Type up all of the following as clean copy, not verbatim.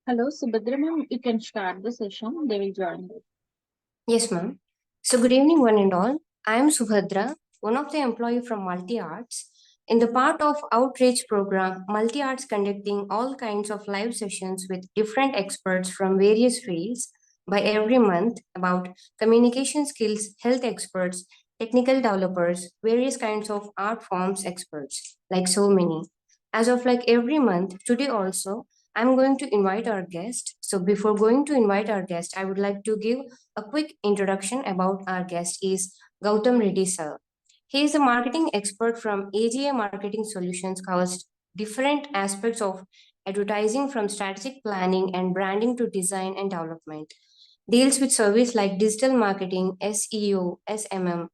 Hello, Subhadra ma'am. You can start the session. They will join you. Yes, ma'am. So, good evening, one and all. I am Subhadra, one of the employee from MultiArts. In the part of outreach program, MultiArts conducting all kinds of live sessions with different experts from various fields by every month about communication skills, health experts, technical developers, various kinds of art forms experts, like so many. As of like every month, today also, I'm going to invite our guest. So before going to invite our guest, I would like to give a quick introduction about our guest is Gautam Reddy sir. He is a marketing expert from AGA Marketing Solutions, covers different aspects of advertising from strategic planning and branding to design and development. Deals with service like digital marketing, SEO, SMM,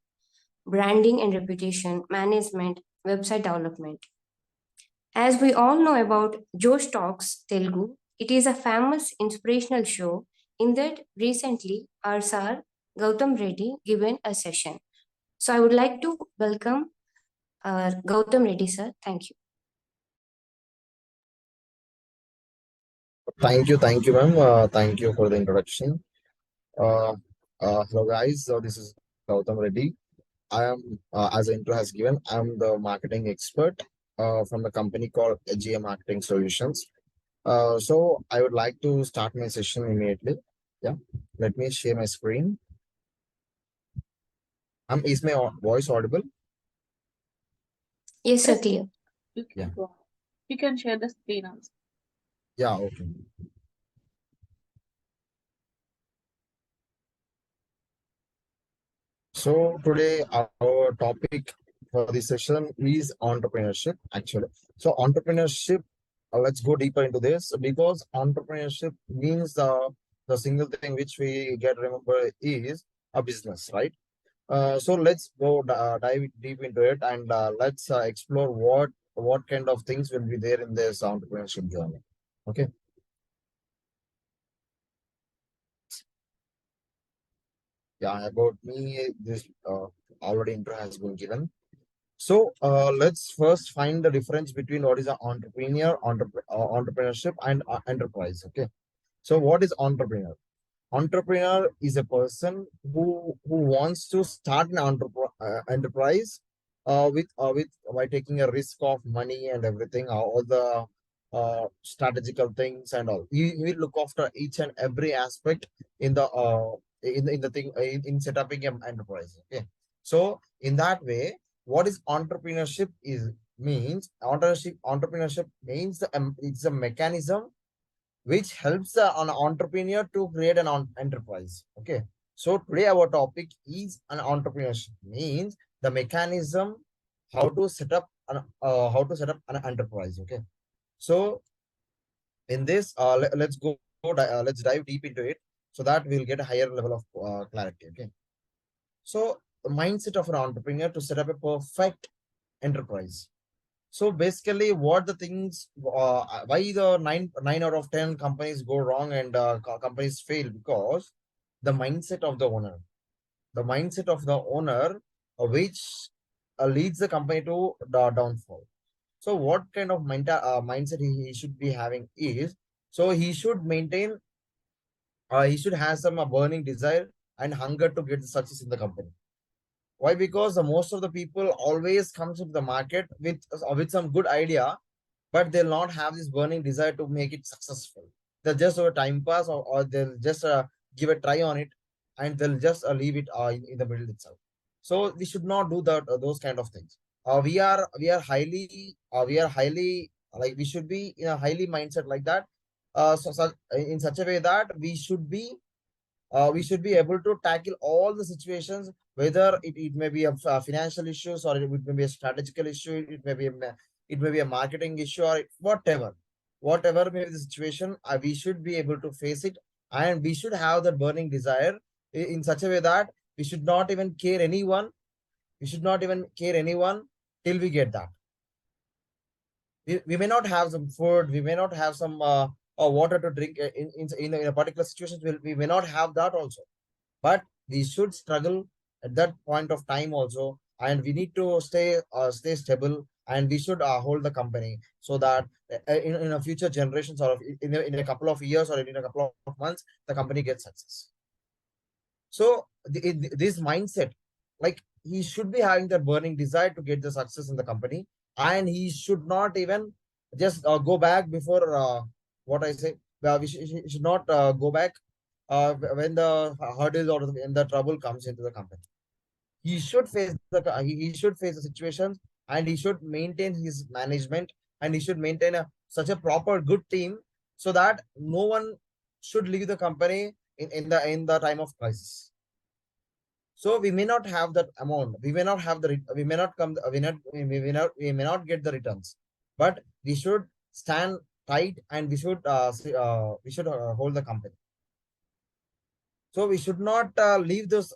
branding and reputation, management, website development. As we all know about Josh Talks Telugu, it is a famous inspirational show in that recently our sir Gautam Reddy given a session. So I would like to welcome Gautam Reddy sir. Thank you. Thank you, ma'am. Thank you for the introduction. Uh, Hello, guys. So this is Gautam Reddy. I am, as the intro has given, I'm the marketing expert from the company called GA Marketing Solutions. So I would like to start my session immediately. Yeah, let me share my screen. Is my voice audible? Yes, sir, clear. You can Yeah. go. You can share the screen also. Yeah, okay. So today our topic for this session is entrepreneurship, actually. So entrepreneurship, let's go deeper into this because entrepreneurship means the single thing which we get remember is a business, right? So let's go dive deep into it and let's explore what kind of things will be there in this entrepreneurship journey. Okay. Yeah, about me, this already intro has been given. So let's first find the difference between what is an entrepreneurship and enterprise. Okay. So what is entrepreneur? Entrepreneur is a person who wants to start an enterprise with by taking a risk of money and everything, all the strategical things and all. You will look after each and every aspect in the in the thing in setting an enterprise. Okay. So in that way, what is entrepreneurship is means entrepreneurship means it's a mechanism which helps an entrepreneur to create an enterprise. Okay. So today our topic is an entrepreneurship means the mechanism how to set up an enterprise. Okay. So in this, let's dive deep into it so that we'll get a higher level of clarity. Okay. So the mindset of an entrepreneur to set up a perfect enterprise. So basically, what the things, why the nine out of 10 companies go wrong and companies fail because the mindset of the owner, which leads the company to the downfall. So what kind of mindset he should be having is, so he should have some burning desire and hunger to get the success in the company. Why? Because the most of the people always comes into the market with some good idea, but they'll not have this burning desire to make it successful. They'll just over time pass or they'll just give a try on it and they'll just leave it in the middle itself. So we should not do that those kind of things. We are highly like we should be in a highly mindset like that. In such a way that we should be able to tackle all the situations, whether it may be a financial issues or it may be a strategical issue, it may be a marketing issue or whatever may be the situation, we should be able to face it and we should have that burning desire in such a way that we should not even care anyone. We should not even care anyone till we get that. We may not have some food, we may not have some water to drink in a particular situation. We may not have that also, but we should struggle at that point of time also, and we need to stay stable and we should hold the company so that in a future generations or in a couple of years or in a couple of months, the company gets success. So this mindset, like he should be having that burning desire to get the success in the company, and he should not even just go back before what I say. He should not go back when the hurdles or when the trouble comes into the company. He should face he should face the situations, and he should maintain his management, and he should maintain such a proper good team so that no one should leave the company in the time of crisis. So we may not have that amount. We may not have we may not come. We may not get the returns, but we should stand tight, and we should hold the company. So we should not leave these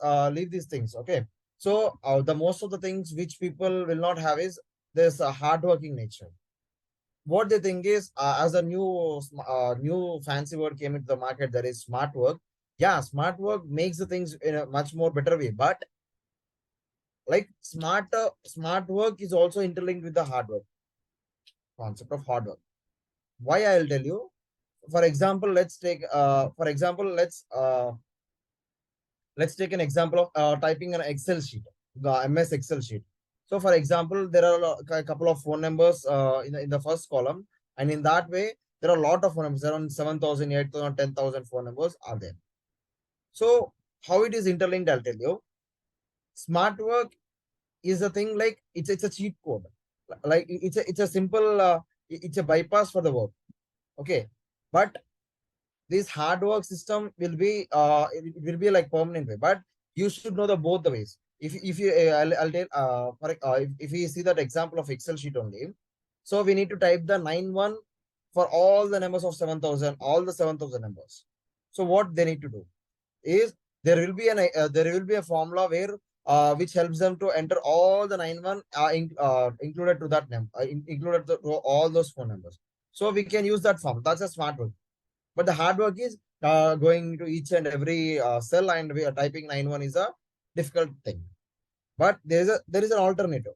things. Okay. So the most of the things which people will not have is this hardworking nature. What they think is as a new fancy word came into the market, there is smart work. Yeah, smart work makes the things in a much more better way, but like smart work is also interlinked with the hard work concept of hard work. Why? I'll tell you. For example, let's take an example of typing an Excel sheet, the MS Excel sheet. So, for example, there are a couple of phone numbers in the first column, and in that way, there are a lot of phone numbers, around 7,000, 8,000, 10,000 phone numbers are there. So, how it is interlinked, I'll tell you. Smart work is a thing like it's a cheat code, like it's a simple it's a bypass for the work. Okay, but this hard work system will be it will be like permanent way, but you should know the both the ways. If you I'll tell if you see that example of Excel sheet only, so we need to type the 91 for all the numbers of 7,000, all the 7,000 numbers. So what they need to do is there will be a formula where which helps them to enter all the 91 included to that number included to all those phone numbers. So we can use that form. That's a smart work. But the hard work is going to each and every cell, and we are typing 91 is a difficult thing. But there is an alternative.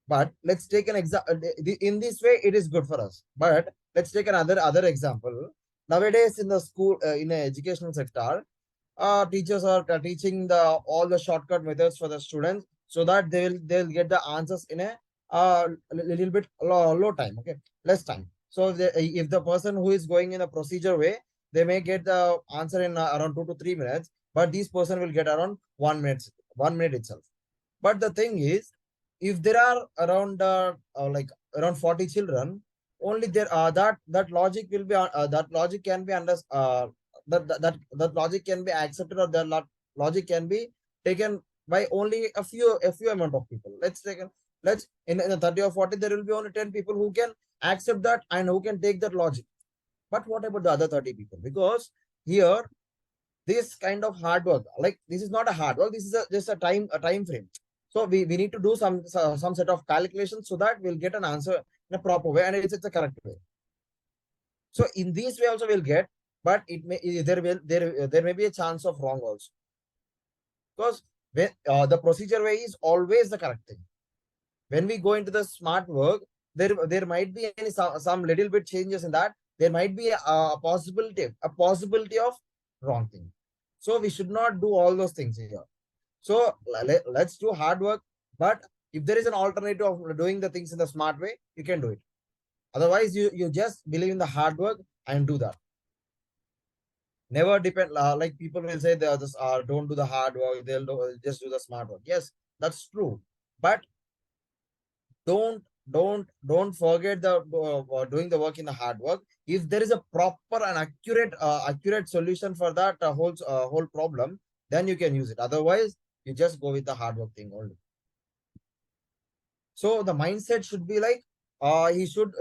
But let's take an example. In this way, it is good for us. But let's take another example. Nowadays, in the school, in the educational sector, teachers are teaching all the shortcut methods for the students so that they'll get the answers in a little bit low time. Okay, less time. So if the person who is going in a procedure way, they may get the answer in around 2 to 3 minutes, but this person will get around 1 minute itself. But the thing is, if there are around like around 40 children, only there that logic will be that logic can be that logic can be accepted, or that logic can be taken by only a few amount of people. Let's in the 30 or 40, there will be only 10 people who can accept that and who can take that logic. But what about the other 30 people? Because here, this kind of hard work, like this is not a hard work, this is just a time frame. So we need to do some set of calculations so that we'll get an answer in a proper way, and it's a correct way. So in this way also we'll get, but there may be a chance of wrong also, because when, the procedure way is always the correct thing. When we go into the smart work, there might be some little bit changes in that. There might be a possibility of wrong thing. So we should not do all those things here. So let's do hard work, but if there is an alternative of doing the things in the smart way, you can do it. Otherwise, you just believe in the hard work and do that. Never depend, like people will say they just don't do the hard work, just do the smart work. Yes, that's true, but don't forget the doing the work in the hard work. If there is a proper and accurate solution for that whole problem, then you can use it. Otherwise, you just go with the hard work thing only. So the mindset should be like he should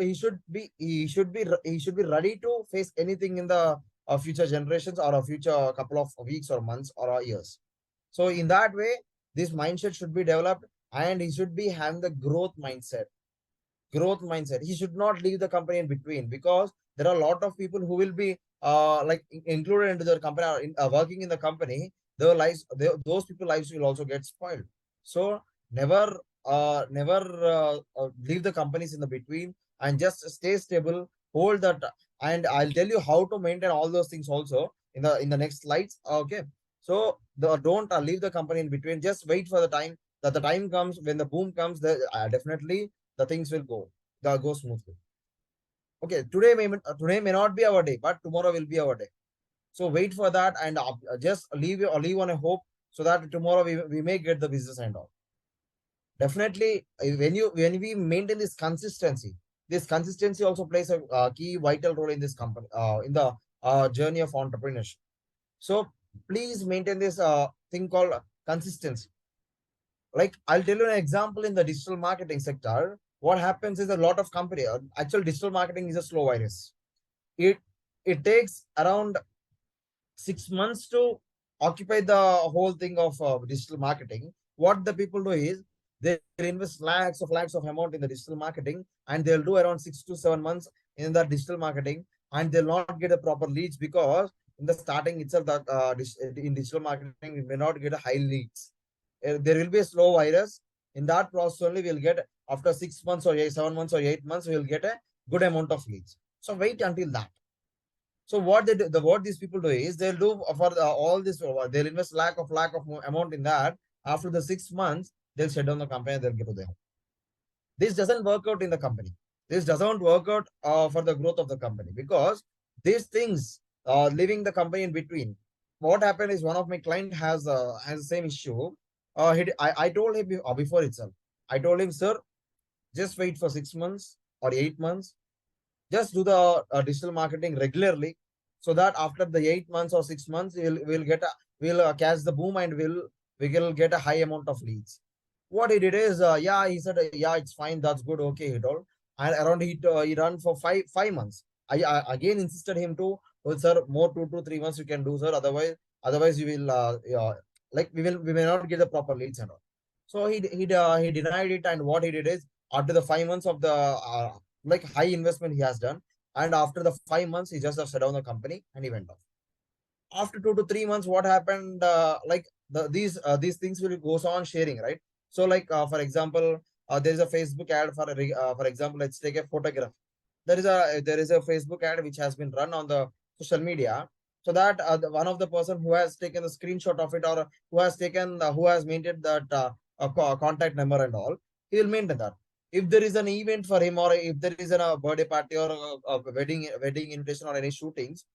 be ready to face anything in the future generations, or a future couple of weeks or months or years. So in that way, this mindset should be developed, and he should be having the growth mindset. He should not leave the company in between, because there are a lot of people who will be like included into their company, or working in the company. Their lives, those people lives will also get spoiled. So never leave the companies in the between and just stay stable, hold that. And I'll tell you how to maintain all those things also in the next slides. Okay. So don't leave the company in between. Just wait for the time that the time comes when the boom comes. Definitely the things will go smoothly. Okay, today may not be our day, but tomorrow will be our day. So wait for that and just leave on a hope so that tomorrow we may get the business and all. Definitely, when we maintain this consistency also plays a key vital role in this company in the journey of entrepreneurship. So please maintain this thing called consistency. Like I'll tell you an example in the digital marketing sector. What happens is a lot of company. Actual digital marketing is a slow virus. It it takes around 6 months to occupy the whole thing of digital marketing. What the people do is they invest lakhs of amount in the digital marketing, and they'll do around 6 to 7 months in the digital marketing, and they'll not get a proper leads because in the starting itself that in digital marketing we may not get a high leads. There will be a slow virus. In that process only we'll get after 6 months or 7 months or 8 months we'll get a good amount of leads. So wait until that. So what they do, what these people do is they'll do for all this. They'll invest lack of amount in that. After the 6 months, they'll shut down the company. They'll get to them. This doesn't work out in the company. This doesn't work out for the growth of the company because these things leaving the company in between. What happened is one of my client has the same issue. I told him before itself. I told him, sir, just wait for 6 months or 8 months. Just do the digital marketing regularly so that after the 8 months or 6 months we'll catch the boom and we will get a high amount of leads. What he did is yeah, he said yeah, it's fine, that's good, okay, he told. And around he run for five months. I again insisted him to, well, sir, more 2 to 3 months you can do, sir, otherwise you will like we may not get the proper leads and all. So he denied it, and what he did is after the 5 months of the like high investment he has done, and after the 5 months he just shut down the company and he went off. After 2 to 3 months, what happened? Like these things will goes on sharing, right? So like for example, there is a Facebook ad for example, let's take a photograph. There is a Facebook ad which has been run on the social media, so that one of the person who has taken the screenshot of it, or who has maintained that contact number and all, he will maintain that. If there is an event for him, or if there is a birthday party or a wedding invitation or any shootings,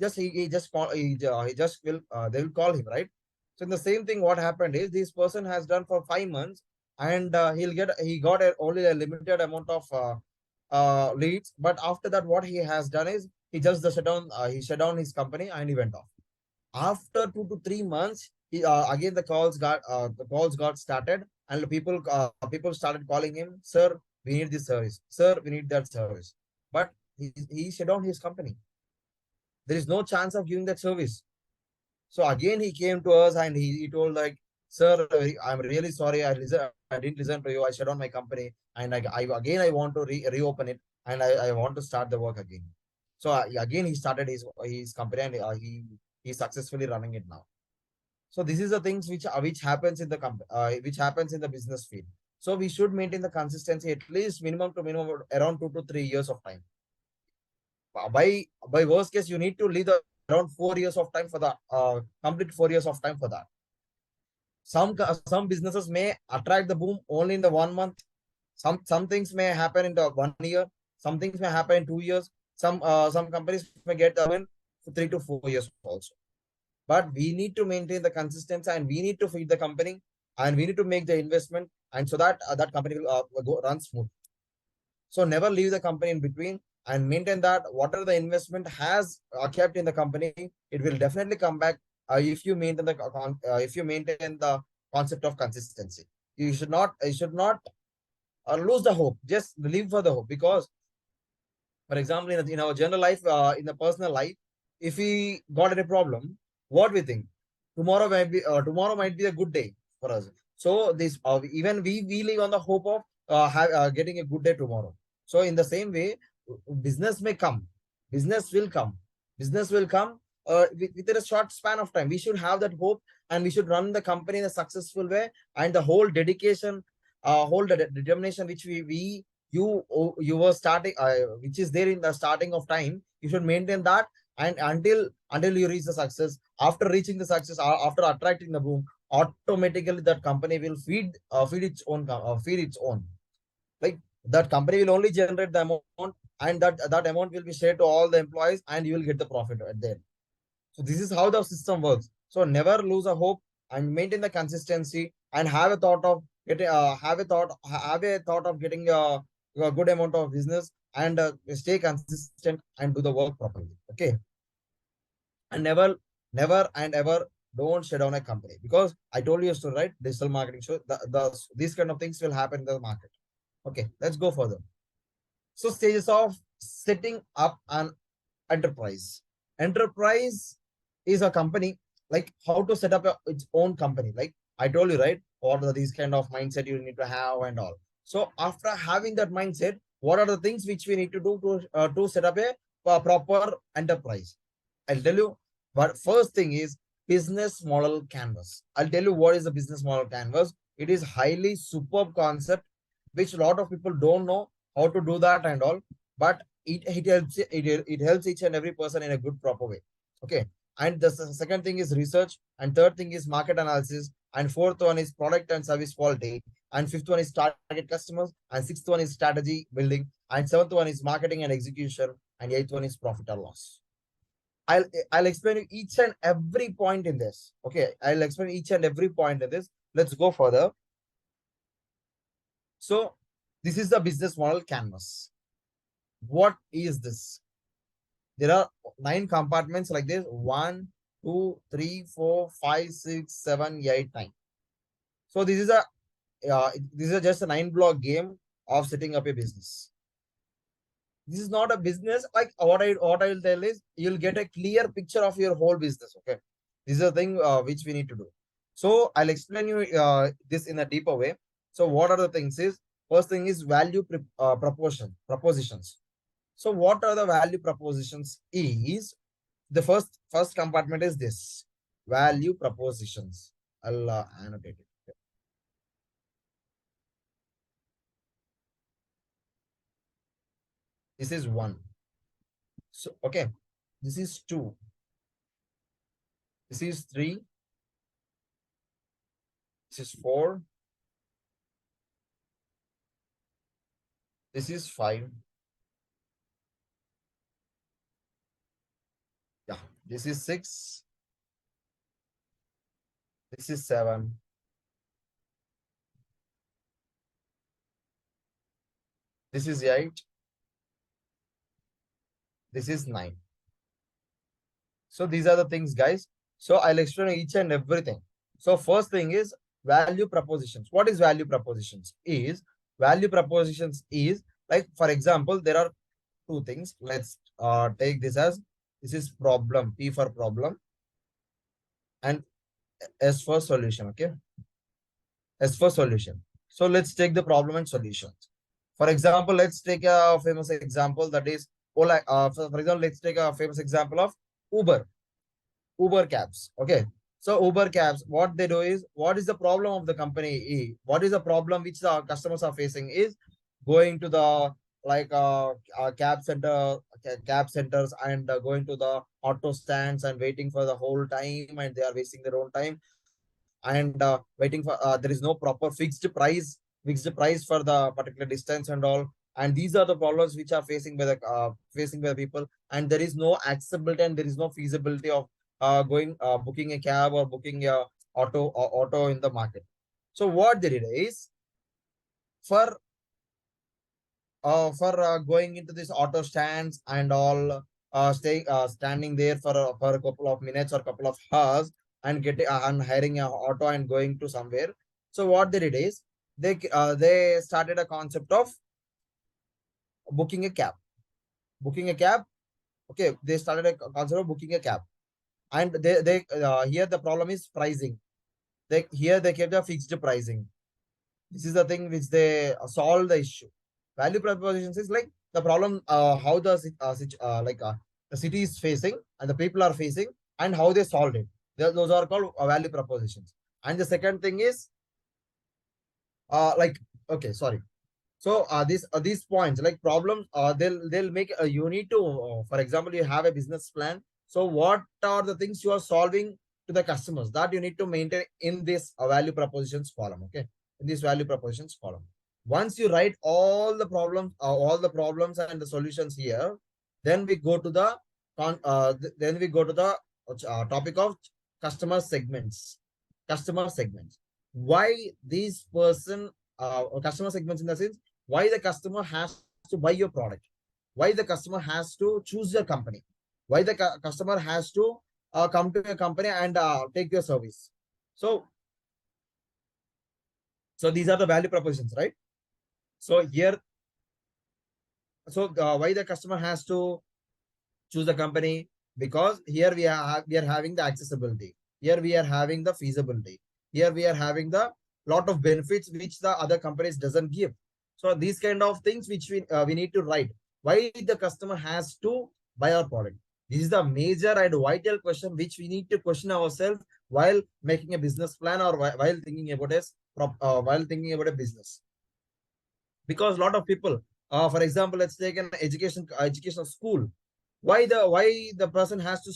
just he just call he just will they will call him, right? So in the same thing, what happened is this person has done for 5 months, and he got only a limited amount of leads. But after that, what he has done is he shut down his company and he went off. After 2 to 3 months, again the calls got started, and people started calling him, sir, we need this service, sir, we need that service. But he shut down his company. There is no chance of giving that service. So again he came to us and he told like, sir, I'm really sorry, I didn't listen to you, I shut down my company, and I want to reopen it, and I want to start the work again. So again he started his company, and he's successfully running it now. So this is the things which happens in the which happens in the business field. So we should maintain the consistency at least minimum around 2 to 3 years of time. By worst case, you need to leave around 4 years of time for the complete 4 years of time for that. Some businesses may attract the boom only in the 1 month. Some things may happen in the 1 year. Some things may happen in 2 years. Some companies may get the win for 3 to 4 years also. But we need to maintain the consistency, and we need to feed the company, and we need to make the investment, and so that that company will run smooth. So never leave the company in between, and maintain that whatever the investment has kept in the company, it will definitely come back if you maintain the concept of consistency. You should not lose the hope. Just live for the hope, because for example, in our general life, in the personal life, if we got any problem, what we think? Tomorrow might be a good day for us. So this even we live on the hope of getting a good day tomorrow. So in the same way, business may come, business will come, business will come within a short span of time. We should have that hope, and we should run the company in a successful way, and the whole dedication hold the determination which you were starting, which is there in the starting of time. You should maintain that, and until you reach the success. After reaching the success, after attracting the boom, automatically that company will feed its own, feed its own. Like, that company will only generate the amount, and that amount will be shared to all the employees, and you will get the profit at the end. So this is how the system works. So never lose a hope, and maintain the consistency, and have a thought of getting have a thought of getting a good amount of business, and stay consistent and do the work properly. Okay. And never and ever don't shut down a company, because I told you to, right, digital marketing. So these kind of things will happen in the market. Okay, let's go further. So stages of setting up an enterprise. Enterprise is a company, like how to set up its own company. Like I told you, right, what are these kind of mindset you need to have and all. So after having that mindset, what are the things which we need to do to set up a proper enterprise? I'll tell you. But first thing is business model canvas. I'll tell you what is the business model canvas. It is highly superb concept, which a lot of people don't know how to do that and all. But it helps each and every person in a good proper way. Okay. And the second thing is research, and third thing is market analysis, and fourth one is product and service quality, and fifth one is target customers, and sixth one is strategy building, and seventh one is marketing and execution, and eighth one is profit or loss. I'll explain you each and every point in this. Okay, I'll explain each and every point in this. Let's go further. So this is the business model canvas. What is this? There are 9 compartments like this: 1, 2, 3, 4, 5, 6, 7, 8, 9. So this is just a 9-block game of setting up a business. This is not a business. Like what I will tell is, you'll get a clear picture of your whole business. Okay, this is a thing which we need to do. So I'll explain you this in a deeper way. So what are the things is, first thing is value propositions. So what are the value propositions is, the first compartment is this value propositions. I'll annotate it. This is 1. So okay, this is 2. This is 3. This is 4. This is 5. Yeah, this is 6. This is 7. This is 8. This is 9. So these are the things, guys. So I'll explain each and everything. So first thing is value propositions. What is value propositions? Value propositions is, like, for example, there are 2 things. Let's take this as, this is problem, P for problem, and S for solution. Okay, S for solution. So let's take the problem and solutions. For example, let's take a famous example, that is Ola. For example, let's take a famous example of Uber cabs. Okay, so Uber cabs, what they do is, what is the problem of the company? What is the problem which the customers are facing is going to the, like cab centers, and going to the auto stands and waiting for the whole time, and they are wasting their own time, and waiting for, there is no proper fixed price for the particular distance and all. And these are the problems which are facing by the people, and there is no accessibility, and there is no feasibility of booking a cab or booking a auto in the market. So what they did is, for going into this auto stands and all, standing there for a couple of minutes or couple of hours, and getting and hiring an auto and going to somewhere. So what they did is, they started a concept of booking a cab. Okay, they started a concept of booking a cab, and they here the problem is pricing. They kept a fixed pricing. This is the thing which they solve the issue. Value propositions is like the problem, how the city is facing, and the people are facing, and how they solved it. Those are called value propositions. And the second thing is, like okay, sorry. So these points like problems, they'll make you need to, for example, you have a business plan. So what are the things you are solving to the customers that you need to maintain in this value propositions column? Okay, in this value propositions column. Once you write all the problems and the solutions here, then we go to the topic of customer segments. Customer segments. Why these person customer segments, in the sense why the customer has to buy your product, why the customer has to choose your company, why the customer has to come to your company and take your service. So these are the value propositions, right? So here, why the customer has to choose the company, because here we are having the accessibility, here we are having the feasibility, here we are having the lot of benefits which the other companies doesn't give. So these kind of things which we need to write, why the customer has to buy our product. This is the major and vital question which we need to question ourselves while making a business plan, or while thinking about a business. Because a lot of people, for example, let's take an educational school. Why the person has to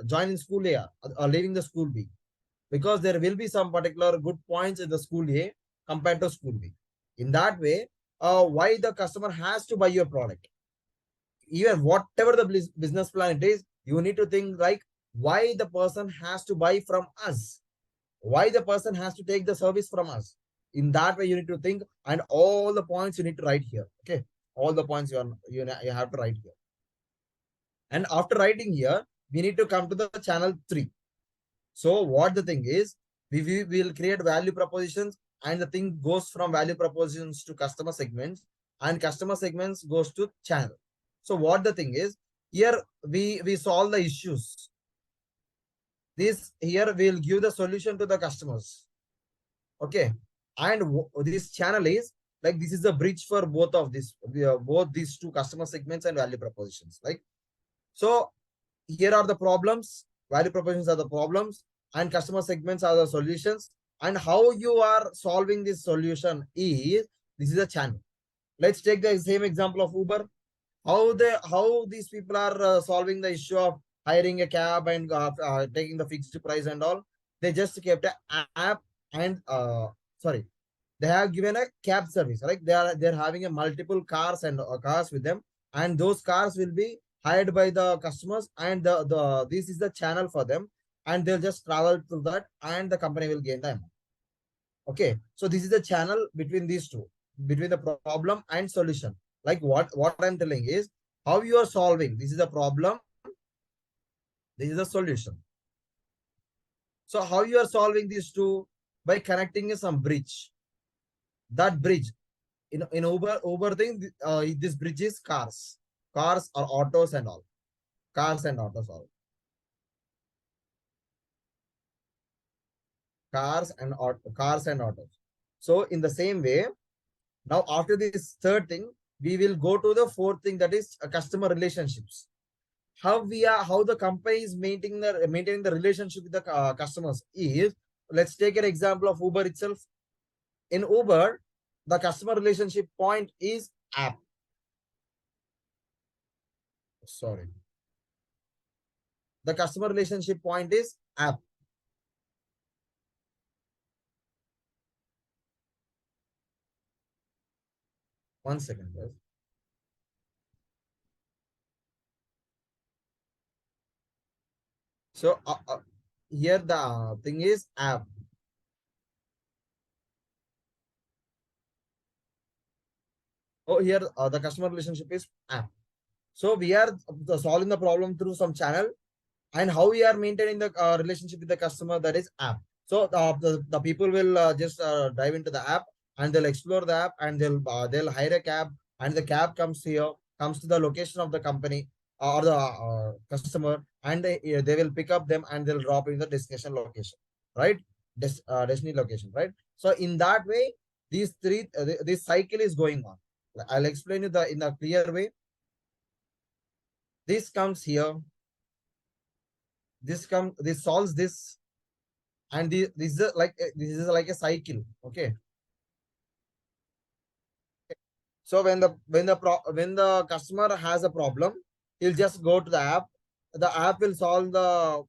join in school A or leaving the school B? Because there will be some particular good points in the school A compared to school B. In that way, why the customer has to buy your product? Even whatever the business plan it is, you need to think like why the person has to buy from us, why the person has to take the service from us. In that way, you need to think, and all the points you need to write here. Okay, all the points you have to write here. And after writing here, we need to come to the channel 3. So what the thing is, we will create value propositions, and the thing goes from value propositions to customer segments, and customer segments goes to channel. So what the thing is, here we solve the issues. This here we'll give the solution to the customers. Okay, and this channel is like, this is the bridge for both of both these two customer segments and value propositions. Like, so here are the problems, value propositions are the problems, and customer segments are the solutions. And how you are solving this solution is, this is a channel. Let's take the same example of Uber. How these people are solving the issue of hiring a cab and taking the fixed price and all. They just kept an app, and sorry, they have given a cab service. Like they're having a multiple cars and cars with them, and those cars will be hired by the customers, and the this is the channel for them, and they'll just travel to that, and the company will gain the amount. Okay, so this is the channel between these two, between the problem and solution. Like what I'm telling is, how you are solving, this is a problem, this is a solution. So how you are solving these two? By connecting some bridge. That bridge, in Uber thing, this bridge is cars or autos and all, cars and autos, all cars and autos. So in the same way, now after this third thing, we will go to the fourth thing, that is customer relationships. How the company is maintaining the relationship with the customers is, let's take an example of Uber itself. In Uber, the customer relationship point is app. Sorry. The customer relationship point is app. One second, guys. So here the thing is app. Oh, here the customer relationship is app. So we are solving the problem through some channel, and how we are maintaining the relationship with the customer, that is app. So the people will just dive into the app, and they'll explore the app, and they'll hire a cab, and the cab comes to the location of the company or the customer, and they will pick up them, and they'll drop in the destination location, right? Destiny location, right? So in that way, this cycle is going on. I'll explain you in a clear way. This comes here, this solves this, and this is like a cycle. Okay, So when the customer has a problem, he'll just go to the app. The app will solve the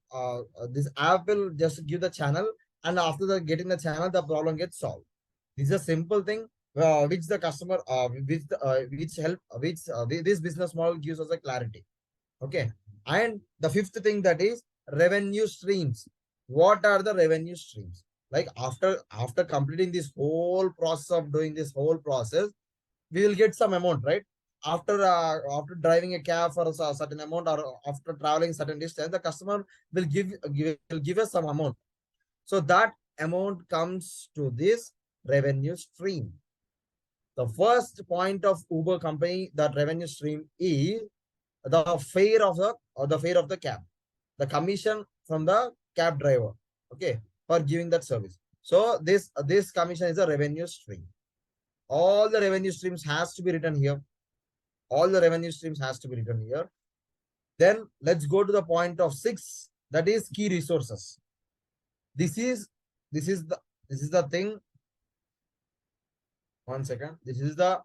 this app will just give the channel, and after the getting the channel, the problem gets solved. This is a simple thing which the customer this business model gives us a clarity. Okay. And the fifth thing, that is revenue streams. What are the revenue streams? Like after completing this whole process of doing this whole process, we will get some amount, right? After driving a cab for a certain amount, or after traveling certain distance, the customer will give us some amount. So that amount comes to this revenue stream. The first point of Uber company, that revenue stream, is the fare of the cab, the commission from the cab driver, okay, for giving that service. So this commission is a revenue stream. All the revenue streams has to be written here. All the revenue streams has to be written here. Then let's go to the point of 6, that is key resources. This is the thing. One second. This is the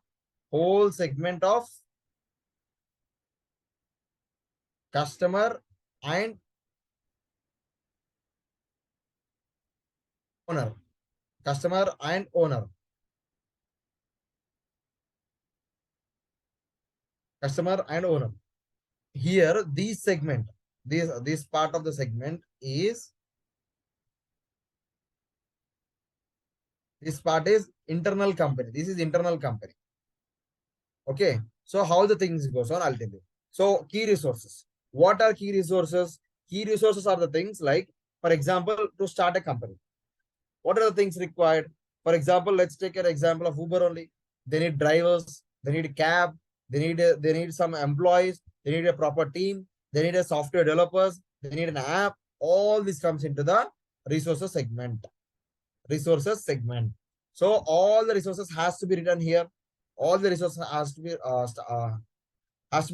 whole segment of customer and owner. Customer and owner. Customer and owner. Here, this part of the segment is, this part is internal company. This is internal company. Okay. So how the things goes on, I'll tell you. So key resources. What are key resources? Key resources are the things like, for example, to start a company. What are the things required? For example, let's take an example of Uber only. They need drivers, they need a cab, they need some employees, they need a proper team, they need a software developers, they need an app. All this comes into the resources segment. Resources segment. So all the resources has to be written here. All the resources has to be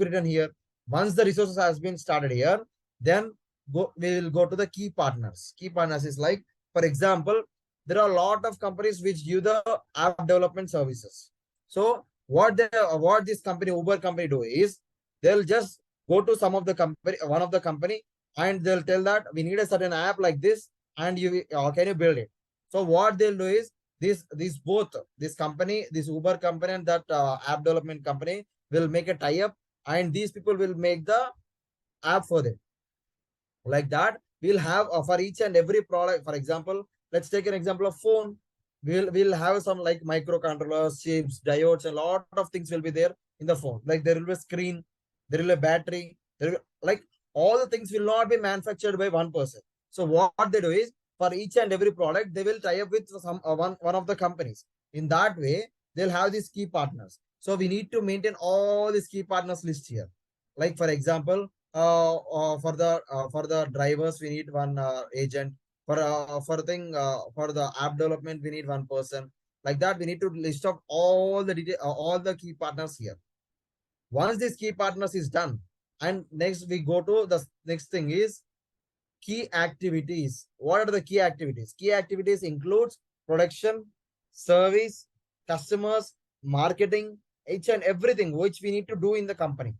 written here. Once the resources has been started here, then we will go to the key partners. Key partners is like, for example, there are a lot of companies which give the app development services. So what this company, Uber company, do is, they'll just go to one of the company, and they'll tell that we need a certain app like this, and can you build it? So what they'll do is, this company, this Uber company and that app development company will make a tie-up, and these people will make the app for them. Like that, we'll have for each and every product. For example, let's take an example of phone. We'll have some like microcontrollers, chips, diodes, and a lot of things will be there in the phone. Like there will be a screen, there will be a battery, like all the things will not be manufactured by one person. So what they do is, for each and every product, they will tie up with some one of the companies. In that way, they'll have these key partners. So we need to maintain all these key partners list here. Like for example, for the drivers, we need one agent. For the app development, we need one person. Like that, we need to list out all the detail, all the key partners here. Once this key partners is done, and next we go to the next thing is key activities. What are the key activities? Key activities includes production, service, customers, marketing, each and everything which we need to do in the company.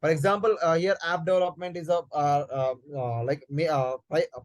For example, here app development is a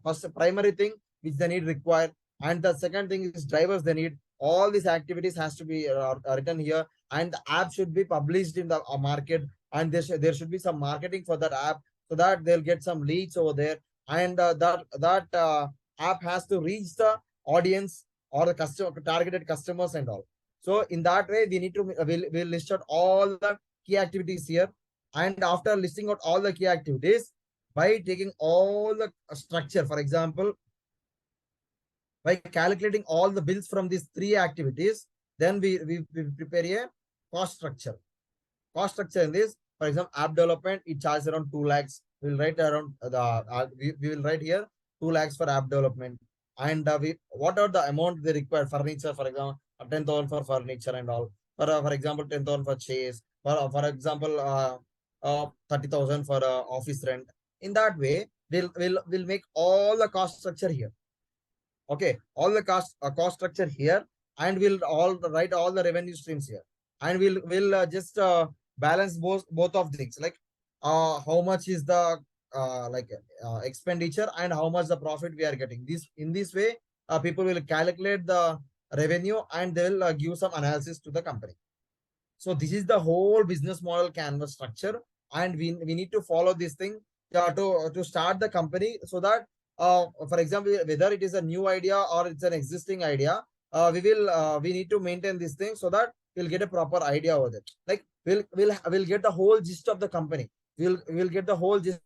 first primary thing which they need required, and the second thing is drivers they need. All these activities has to be written here, and the app should be published in the market, and there should be some marketing for that app, so that they'll get some leads over there, and that app has to reach the audience or the targeted customers and all. So in that way, we need to we'll list out all the key activities here. And after listing out all the key activities, by taking all the structure, for example, by calculating all the bills from these 3 activities, then we prepare a cost structure. Cost structure in this, for example, app development, it charges around 2 lakhs. We'll write around we will write here 2 lakhs for app development. And what are the amount they require? Furniture, for example, 10,000 for furniture and all. For example, 10,000 for chairs. For example, 30,000 for office rent. In that way, we'll make all the cost structure here. Okay, all the cost structure here, and we'll all write all the revenue streams here. and we'll just balance both of things, like how much is the expenditure and how much the profit we are getting. This in this way, people will calculate the revenue and they will give some analysis to the company. So this is the whole business model canvas structure, and we need to follow this thing to start the company, so that for example, whether it is a new idea or it's an existing idea, we need to maintain this thing so that we'll get a proper idea of it. Like we'll get the whole gist of the company. We'll get the whole gist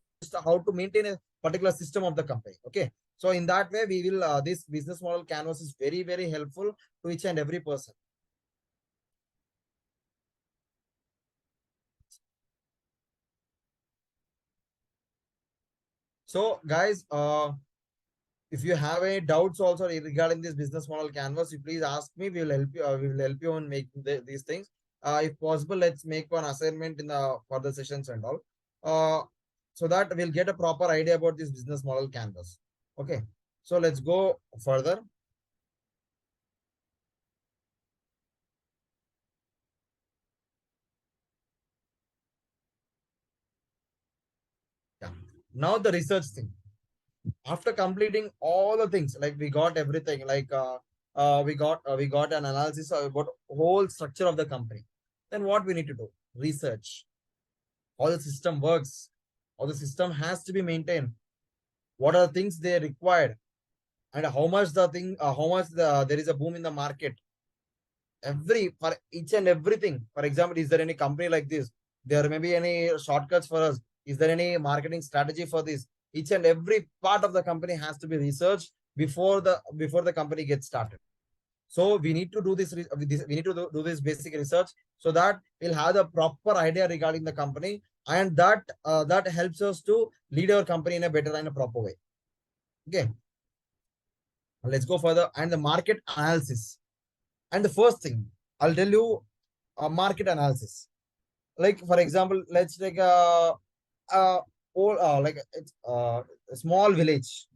how to maintain a particular system of the company. Okay. So in that way, we will this business model canvas is very, very helpful to each and every person. So guys, if you have any doubts also regarding this business model canvas, you please ask me. We will help you. We will help you in making these things. If possible, let's make one assignment in the further sessions and all, so that we'll get a proper idea about this business model canvas. Okay. So let's go further. Yeah. Now the research thing. After completing all the things, like we got everything, like we got an analysis about whole structure of the company. Then what we need to do? Research. How the system works, how the system has to be maintained, what are the things they required, and how much there is a boom in the market. For each and everything. For example, is there any company like this? There may be any shortcuts for us. Is there any marketing strategy for this? Each and every part of the company has to be researched before the company gets started. So we need to do this. We need to do this basic research so that we'll have the proper idea regarding the company, and that helps us to lead our company in a better and a proper way. Okay, let's go further. And the market analysis. And the first thing I'll tell you, market analysis. Like for example, let's take a small village.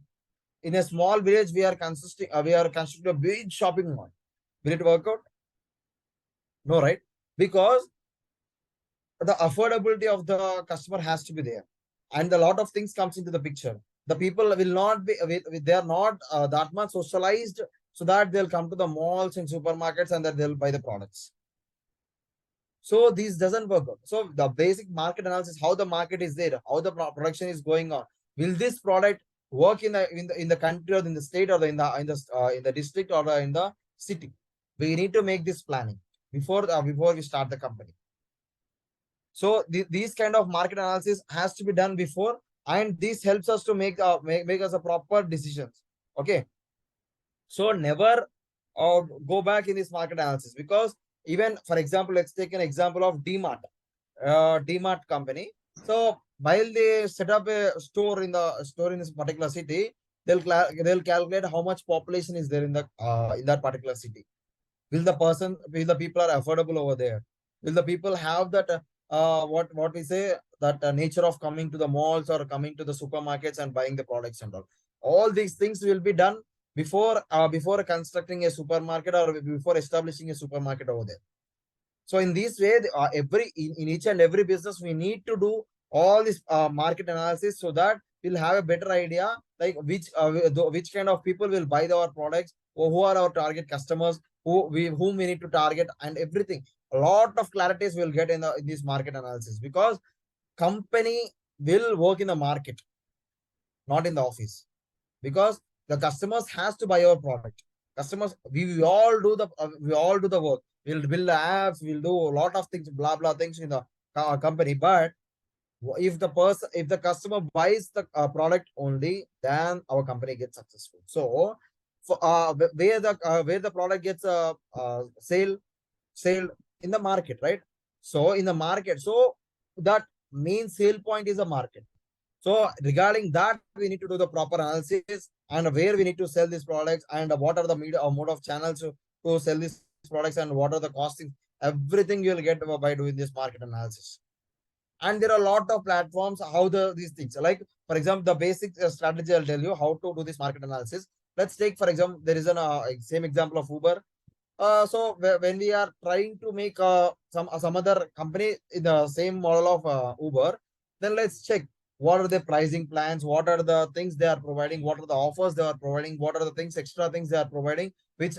In a small village, we are constructing a big shopping mall. Will it work out? No, right? Because the affordability of the customer has to be there, and a lot of things comes into the picture. The people will not be, they are not that much socialized, so that they'll come to the malls and supermarkets and that they'll buy the products. So this doesn't work out. So the basic market analysis, how the market is there, how the production is going on. Will this product work in the country or in the state or in the district or in the city? We need to make this planning before we start the company. So these kind of market analysis has to be done before, and this helps us to make us a proper decisions. Okay. So never go back in this market analysis, because even for example, let's take an example of DMart, DMart company. So while they set up a store in this particular city, they'll calculate how much population is there in that particular city. Will the people are affordable over there? Will the people have that what we say, that nature of coming to the malls or coming to the supermarkets and buying the products and all? All these things will be done before constructing a supermarket or before establishing a supermarket over there. So in this way, in each and every business, we need to do all this market analysis, so that we'll have a better idea, like which kind of people will buy our products, or who are our target customers, whom we need to target, and everything. A lot of clarities we'll get in this market analysis, because company will work in the market, not in the office, because the customers has to buy our product. Customers, we all do the work. We'll build the apps, we'll do a lot of things, blah blah things in the company. But if the customer buys the product only, then our company gets successful. So where the product gets sale in the market, right? So in the market, so that main sale point is a market. So regarding that, we need to do the proper analysis, and where we need to sell these products, and what are the media or mode of channels to sell these products, and what are the costing. Everything you'll get by doing this market analysis. And there are a lot of platforms how these things, like for example, the basic strategy I'll tell you how to do this market analysis. Let's take for example, there is an same example of Uber. So when we are trying to make some other company in the same model of Uber, then let's check what are the pricing plans, what are the things they are providing, what are the offers they are providing, what are the things extra things they are providing, which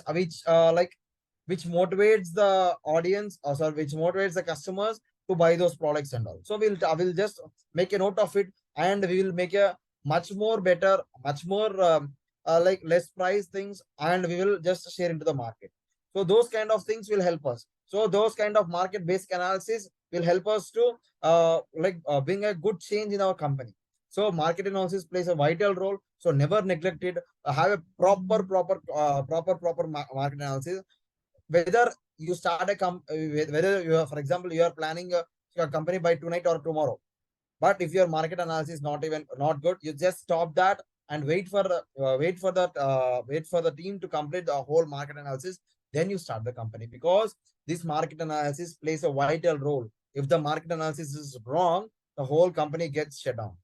motivates the audience, or sorry, which motivates the customers to buy those products and all. So I will just make a note of it, and we will make a much more better, much more like less price things, and we will just share into the market. So those kind of things will help us. So those kind of market based analysis will help us to bring a good change in our company. So market analysis plays a vital role. So never neglect it. Have a proper market analysis. Whether you start whether you are, for example, you are planning a company by tonight or tomorrow. But if your market analysis is not good, you just stop that and wait for the team to complete the whole market analysis. Then you start the company, because this market analysis plays a vital role. If the market analysis is wrong, the whole company gets shut down.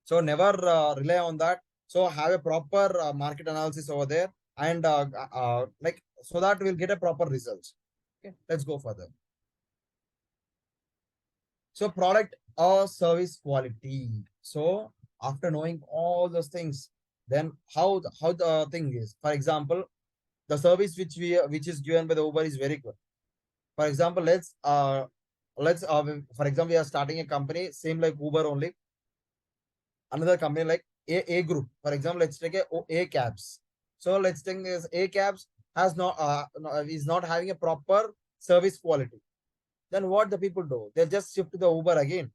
So never rely on that. So have a proper market analysis over there, and so that we'll get a proper results. Okay, let's go further. So product or service quality. So after knowing all those things, then how the thing is. For example, the service which is given by the Uber is very good. For example, for example, we are starting a company same like Uber only. Another company like A group. For example, let's take A cabs. So let's take this A cabs is not having a proper service quality. Then what the people do? They'll just shift to the Uber again,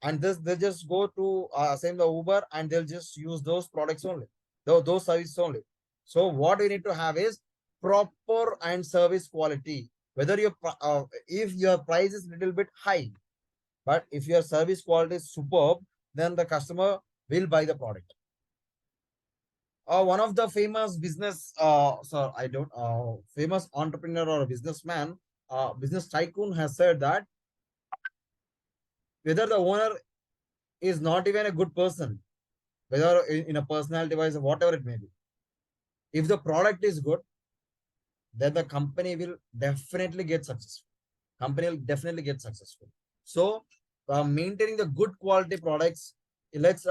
and they'll just go to same the Uber, and they'll just use those products only, those services only. So what we need to have is proper and service quality. Whether if your price is little bit high, but if your service quality is superb, then the customer will buy the product. One of the famous famous entrepreneur or businessman, business tycoon has said that whether the owner is not even a good person, whether in a personality wise or whatever it may be, if the product is good, then the company will definitely get successful. Company will definitely get successful. So maintaining the good quality products. Let's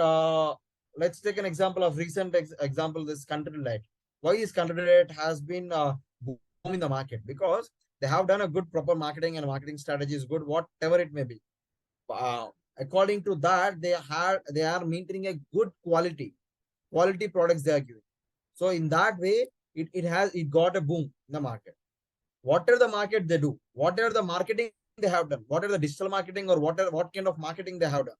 take an example of recent example. This Country Light. Why is Country Light has been boom in the market? Because they have done a good proper marketing, and marketing strategy is good, whatever it may be. According to that, they are maintaining a good quality products they are giving. So in that way, it got a boom in the market. Whatever the market they do, whatever the marketing they have done, whatever the digital marketing or what kind of marketing they have done.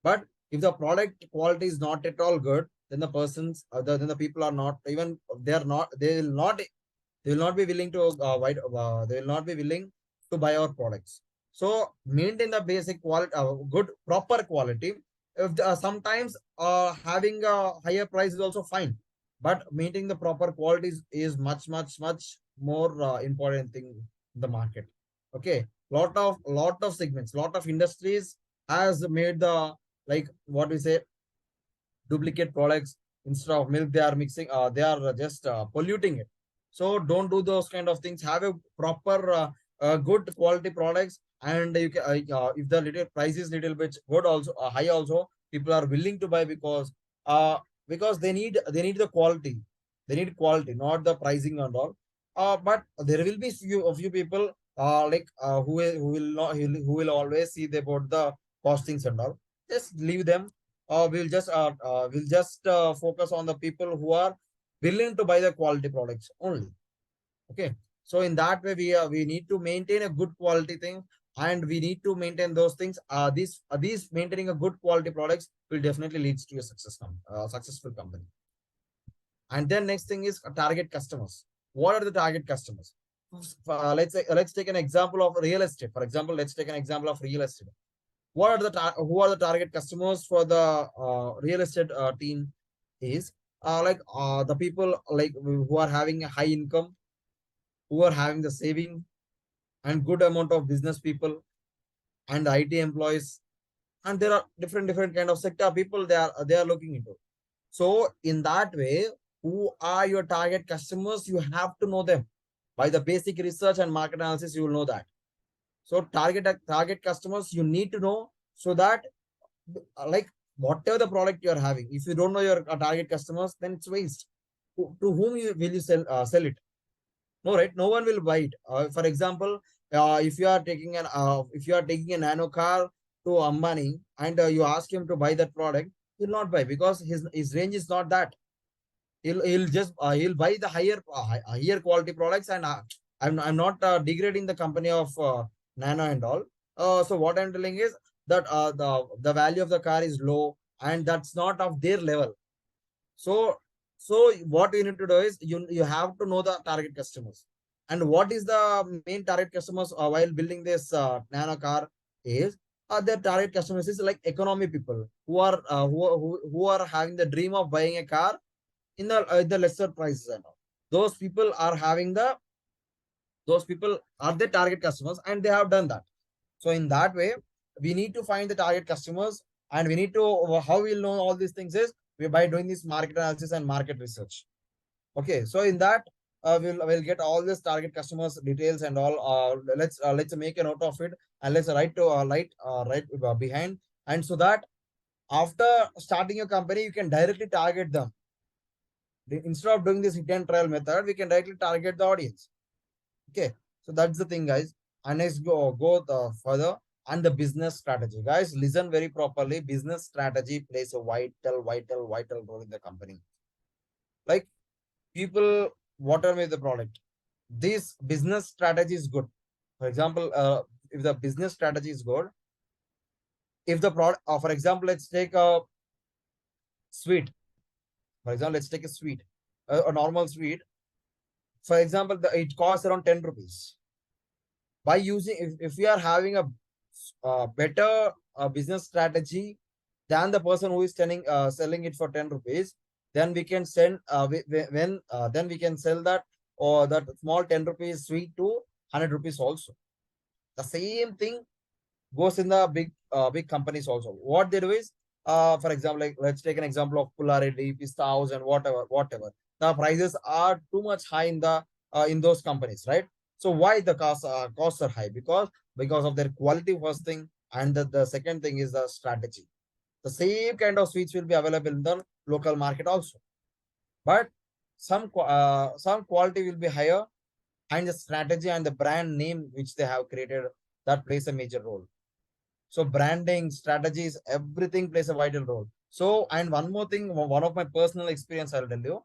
But if the product quality is not at all good, then then the people are not even, they will not be willing to they will not be willing to buy our products. So maintain the basic quality, good proper quality. If sometimes having a higher price is also fine, but maintaining the proper quality is much more important thing in the market. Okay, lot of segments, lot of industries has made the, like what we say, duplicate products. Instead of milk, they are mixing, they are just polluting it. So don't do those kind of things. Have a proper good quality products, and you can, if the little price is little bit good also, high also, people are willing to buy, because they need the quality. They need quality, not the pricing and all. But there will be a few people who will always see about the costings and all. Just leave them. We'll just focus on the people who are willing to buy the quality products only. Okay. So in that way, we need to maintain a good quality thing, and we need to maintain those things. These maintaining a good quality products will definitely leads to a successful company. And then next thing is target customers. What are the target customers? Let's take an example of real estate. For example, let's take an example of real estate. Who are the target customers for the real estate team? Is the people who are having a high income, who are having the saving, and good amount of business people, and the IT employees, and there are different kind of sector people they are looking into. So in that way, who are your target customers, you have to know them. By the basic research and market analysis, you will know that. So target customers, you need to know, so that like whatever the product you are having, if you don't know your target customers, then it's waste. To whom will you sell it? No, right? No one will buy it. For example, if you are taking a nano car to Ambani, and you ask him to buy that product, he'll not buy, because his range is not that. He'll just he'll buy the higher quality products. And I'm not degrading the company of Nano and all. So what I'm telling is that the value of the car is low, and that's not of their level. So what you need to do is you have to know the target customers. And what is the main target customers while building this Nano car is, their target customers is like economy people who are having the dream of buying a car in the lesser prices and all. Those people are having those people are the target customers, and they have done that. So in that way, we need to find the target customers, and we need to, how we'll know all these things is by doing this market analysis and market research. Okay, so in that, we'll get all this target customers details and all. Let's make a note of it, and let's write behind. And so that after starting your company, you can directly target them. Instead of doing this hit and trial method, we can directly target the audience. Okay, so that's the thing, guys. And next, go further. And the business strategy, guys, listen very properly. Business strategy plays a vital role in the company. Like, people, whatever with the product, this business strategy is good. For example, if the business strategy is good, if the product, for example, let's take a sweet. For example, let's take a sweet, a normal sweet. For example, it costs around 10 rupees. By using, if we are having a better business strategy than the person who is selling it for 10 rupees, then we can then we can sell that, or that small 10 rupees sweet to 100 rupees also. The same thing goes in the big companies also. What they do is, for example, like let's take an example of REDDY, Pista House, and whatever. The prices are too much high in those companies, right? So why the costs are high? Because of their quality, first thing, and the second thing is the strategy. The same kind of sweets will be available in the local market also, but some quality will be higher, and the strategy and the brand name which they have created, that plays a major role. So branding, strategies, everything plays a vital role. So, and one more thing, one of my personal experience I'll tell you.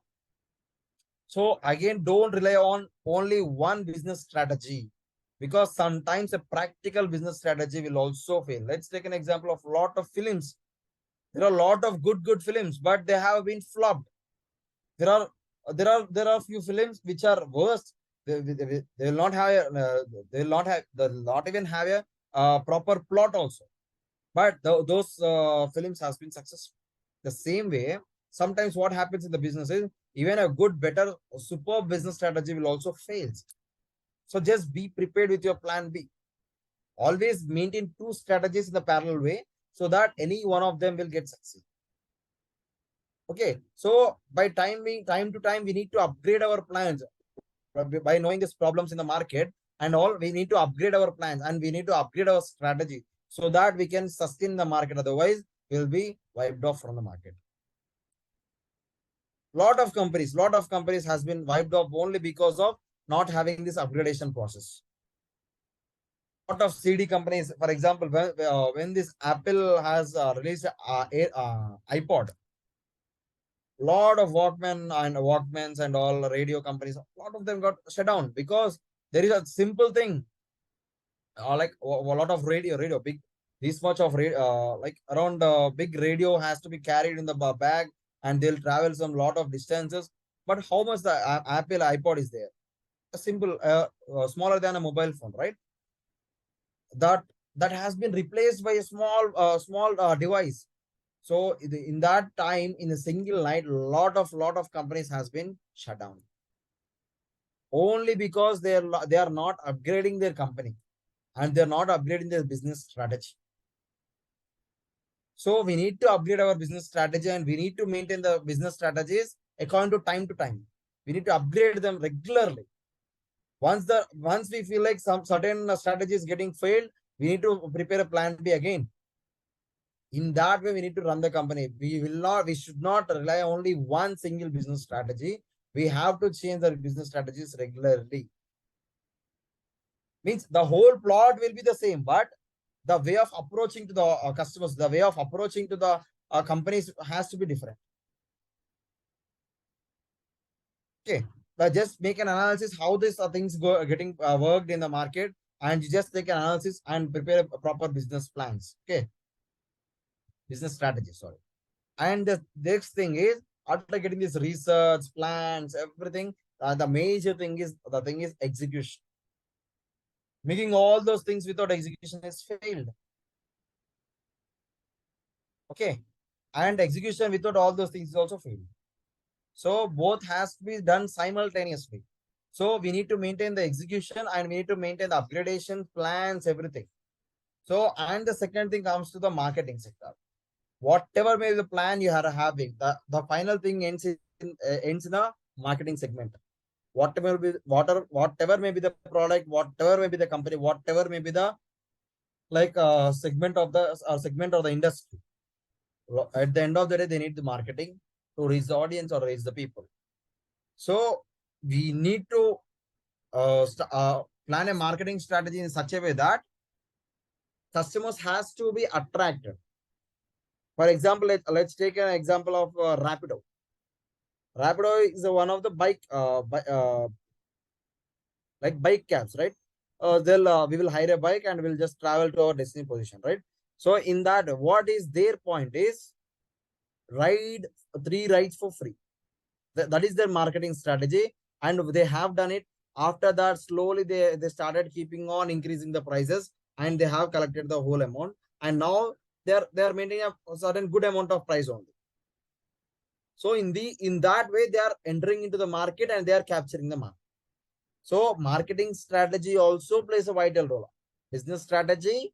So again, don't rely on only one business strategy, because sometimes a practical business strategy will also fail. Let's take an example of a lot of films. There are a lot of good films, but they have been flopped. There are few films which are worst. They will not have they'll not even have a proper plot also. But those films has been successful. The same way, sometimes what happens in the business is, even a good, better, superb business strategy will also fail. So just be prepared with your plan B. Always maintain two strategies in the parallel way, so that any one of them will get succeed. Okay, so by time to time, we need to upgrade our plans. By knowing these problems in the market and all, we need to upgrade our plans, and we need to upgrade our strategy, so that we can sustain the market. Otherwise, we'll be wiped off from the market. Lot of companies has been wiped off only because of not having this upgradation process. Lot of CD companies, for example, when this Apple has released iPod, lot of Walkmans and all radio companies, a lot of them got shut down, because there is a simple thing, like a lot of radio big, this much of like around big radio has to be carried in the bag, and they'll travel some lot of distances. But how much the Apple iPod is there? A simple, smaller than a mobile phone, right? That has been replaced by a small device. So in that time, in a single night, lot of companies has been shut down, only because they are not upgrading their company, and they're not upgrading their business strategy. So we need to upgrade our business strategy, and we need to maintain the business strategies according to time. We need to upgrade them regularly. Once we feel like some certain strategy is getting failed, we need to prepare a plan B again. In that way, we need to run the company. We should not rely only one single business strategy. We have to change the business strategies regularly. Means the whole plot will be the same, but the way of approaching to the customers, the way of approaching to the companies has to be different. Okay, but just make an analysis how these things getting worked in the market, and you just take an analysis and prepare a proper business plans. Okay, business strategy. Sorry. And the next thing is, after getting this research plans, everything, the major thing is execution. Making all those things without execution is failed. Okay, and execution without all those things is also failed. So both has to be done simultaneously. So we need to maintain the execution and we need to maintain the upgradation plans, everything. So, and the second thing comes to the marketing sector. Whatever may be the plan you are having, the final thing ends in the marketing segment. Whatever may be the product, whatever may be the company, whatever may be the segment of the industry. At the end of the day, they need the marketing to reach the audience or reach the people. So we need to plan a marketing strategy in such a way that customers has to be attracted. For example, let's take an example of Rapido. Rapido is one of the bike cabs, right? We will hire a bike and we'll just travel to our destination position, right? So in that, what is their point is 3 rides for free. That is their marketing strategy, and they have done it. After that, slowly they started keeping on increasing the prices, and they have collected the whole amount, and now they are maintaining a certain good amount of price only. So in that way, they are entering into the market and they are capturing the market. So marketing strategy also plays a vital role. Business strategy,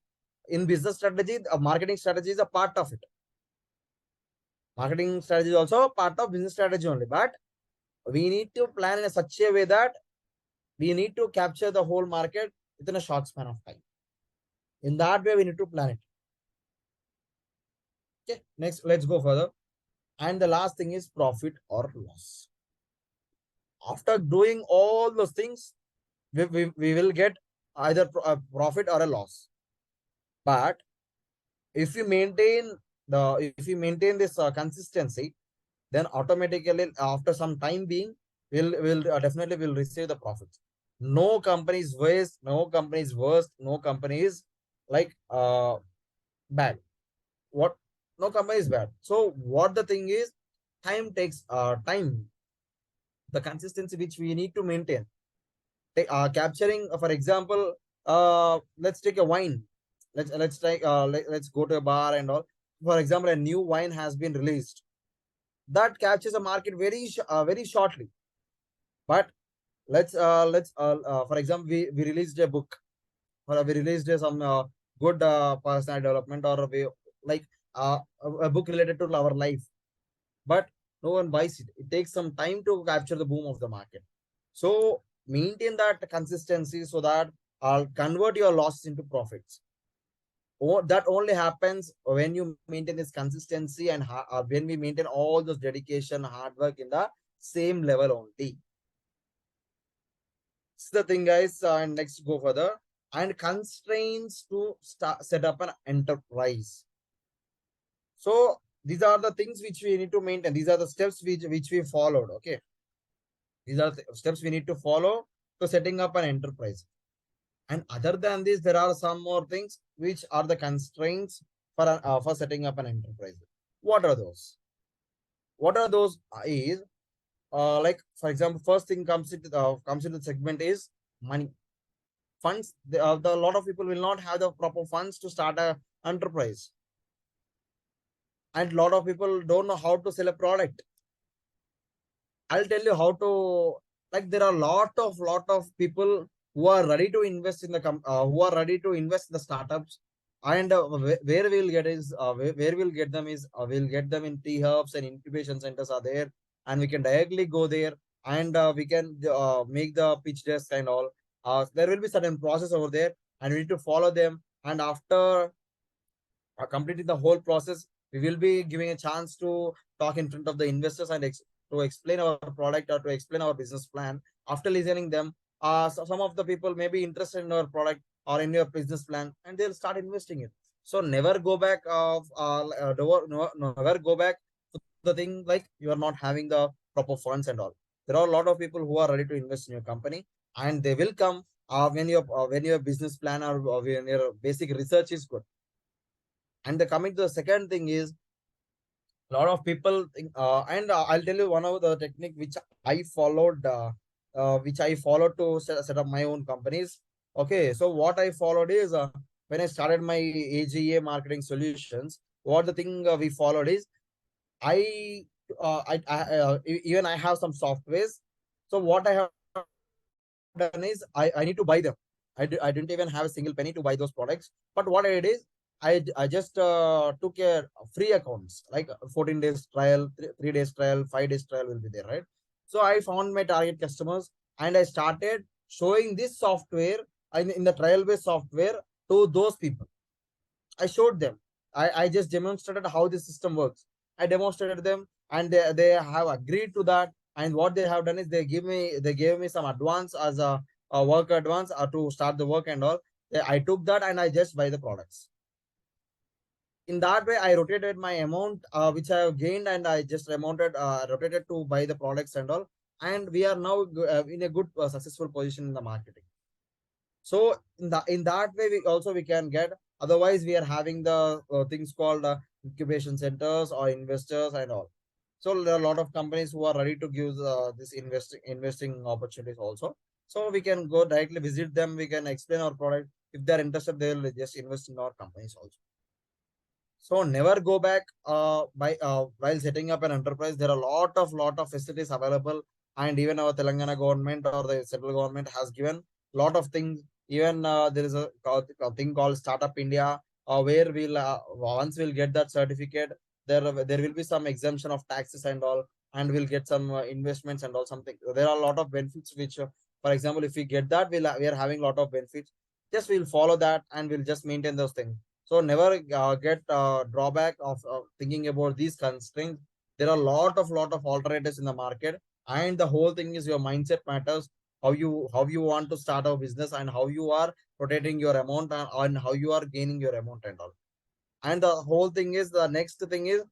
marketing strategy is a part of it. Marketing strategy is also part of business strategy only, but we need to plan in such a way that we need to capture the whole market within a short span of time. In that way, we need to plan it. Okay, next, let's go further. And the last thing is profit or loss. After doing all those things, we will get either a profit or a loss. But if you maintain this consistency, then automatically after some time being, we'll definitely will receive the profits. No company is waste, no company is worst, no company is bad. No company is bad. So what the thing is, time takes time. The consistency which we need to maintain. Capturing, for example, let's take a wine. Let's go to a bar and all. For example, a new wine has been released. That captures the market very shortly. But let's for example, we released a book, or we released some good personal development, or a book related to our life, but no one buys it. It takes some time to capture the boom of the market. So maintain that consistency so that I'll convert your losses into profits. That only happens when you maintain this consistency, and when we maintain all those dedication, hard work in the same level only. This is the thing, guys. And next, go further. And constraints to set up an enterprise. So these are the things which we need to maintain. These are the steps which we followed. Okay. These are the steps we need to follow to setting up an enterprise. And other than this, there are some more things which are the constraints for setting up an enterprise. What are those? What are those? Is for example, first thing comes into the segment is money, funds. A lot of people will not have the proper funds to start an enterprise, and a lot of people don't know how to sell a product. I'll tell you how to. There are a lot of people who are ready to invest in the startups, and where we'll get them is we'll get them in T hubs and incubation centers are there. and we can directly go there, and we can make the pitch desk and all. There will be certain process over there, and we need to follow them. And after completing the whole process, we will be giving a chance to talk in front of the investors and to explain our product or to explain our business plan. After listening them, some of the people may be interested in our product or in your business plan, and they'll start investing it. So never go back never go back to the thing like you are not having the proper funds and all. There are a lot of people who are ready to invest in your company, and they will come when your business plan or when your basic research is good. And the coming to the second thing is, a lot of people think, and I'll tell you one of the technique which I followed to set up my own companies. Okay, so what I followed is, when I started my AGA marketing solutions, what the thing we followed is, I, even I have some softwares. So what I have done is, I need to buy them. I didn't even have a single penny to buy those products. But what I did is, I just took a free accounts, like 14 days trial, 3 days trial, 5 days trial will be there, right? So I found my target customers, and I started showing this software in the trial based software to those people. I showed them. I just demonstrated how the system works. I demonstrated them, and they have agreed to that. And what they have done is, they gave me some advance as a work advance to start the work and all. I took that and I just buy the products. In that way, I rotated my amount which I have gained, and I just rotated to buy the products and all. And we are now in a good successful position in the marketing. So in that way, we can get. Otherwise, we are having the things called incubation centers or investors and all. So there are a lot of companies who are ready to give this investing opportunities also. So we can go directly visit them. We can explain our product. If they are interested, they will just invest in our companies also. So never go back while setting up an enterprise. There are a lot of facilities available, and even our Telangana government or the central government has given lot of things. Even there is a thing called Startup India, where once we'll get that certificate, there will be some exemption of taxes and all, and we'll get some investments and all something. There are a lot of benefits which, for example, if we get that, we are having a lot of benefits. Just we'll follow that and we'll just maintain those things. So never get drawback of thinking about these constraints. There are a lot of alternatives in the market, and the whole thing is your mindset matters. How you want to start a business, and how you are rotating your amount, and how you are gaining your amount and all. And the whole thing is, the next thing is,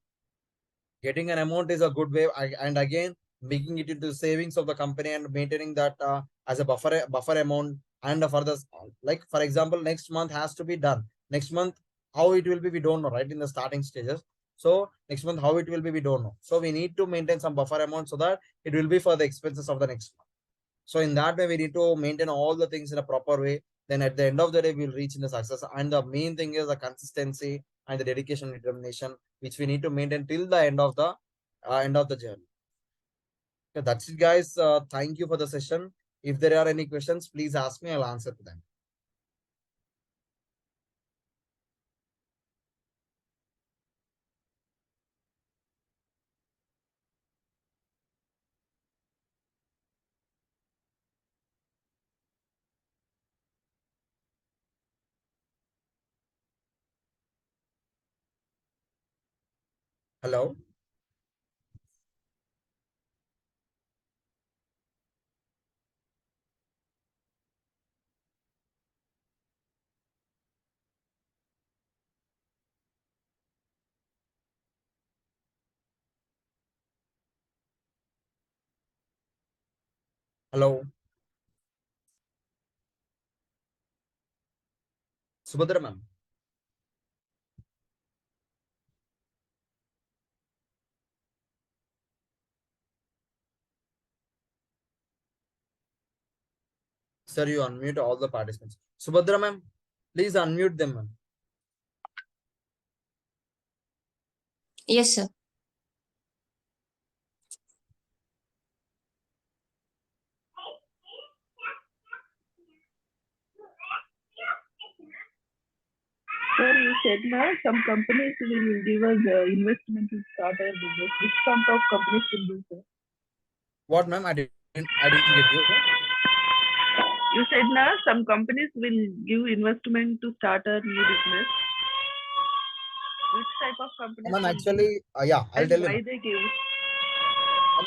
getting an amount is a good way, and again making it into savings of the company and maintaining that as a buffer amount. And for the, like for example, next month has to be done. Next month, how it will be, we don't know, right, in the starting stages. So next month how it will be, we don't know. So we need to maintain some buffer amount so that it will be for the expenses of the next month. So in that way, we need to maintain all the things in a proper way. Then at the end of the day, we'll reach in the success. And the main thing is the consistency and the dedication and determination, which we need to maintain till the end of the journey. Okay, that's it, guys. Thank you for the session. If there are any questions, please ask me. I'll answer to them. Hello. Hello. Subhadra ma'am. Sir, you unmute all the participants. Subhadra ma'am, please unmute them, ma'am. Yes, sir. Sir, you said now some companies will give us investment to start a business. Which kind of companies will do, sir? What, ma'am? I didn't get you. You said now some companies will give investment to start a new business. Which type of companies Ma'am, will actually, yeah, I'll and tell you. why Ma'am. they give?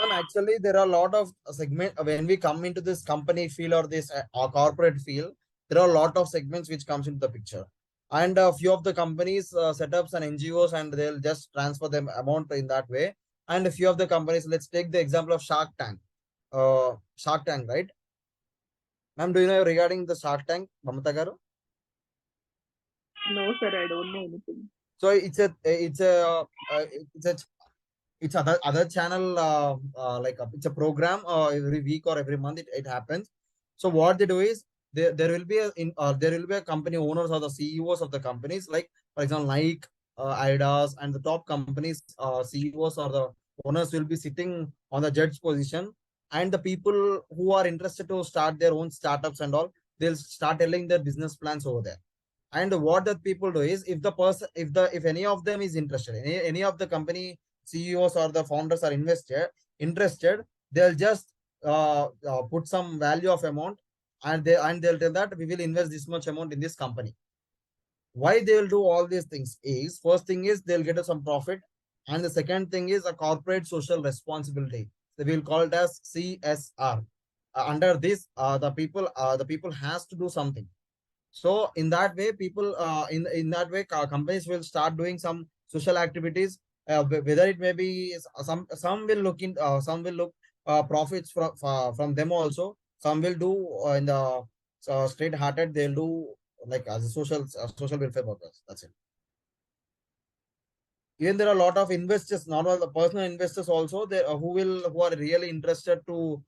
Ma'am, actually, there are a lot of segment when we come into this company field or this corporate field. There are a lot of segments which comes into the picture, and a few of the companies setups and NGOs, and they'll just transfer them amount in that way. And a few of the companies, let's take the example of Shark Tank. Shark Tank, right? Ma'am, do you know regarding the Shark Tank, Mamata garu? No, sir, I don't know anything. So it's other channel like it's a program every week or every month it happens. So what they do is there will be there will be a company owners or the CEOs of the companies, like for example Nike, Adidas, and the top companies CEOs or the owners will be sitting on the judge position, and the people who are interested to start their own startups and all, they'll start telling their business plans over there. And what the people do is, if the person, if any of them is interested, any of the company CEOs or the founders are interested, they'll just put some value of amount, and they'll tell that we will invest this much amount in this company. Why they will do all these things is, first thing is they'll get some profit, and the second thing is a corporate social responsibility. So we'll call it as CSR. Under this, the people has to do something. So in that way, people in that way, companies will start doing some social activities. Whether it may be some will look in some will look profits from them also. Some will do in the straight hearted. They'll do like as a social welfare purpose. That's it. Even there are a lot of investors, not all the personal investors also, there who are really interested to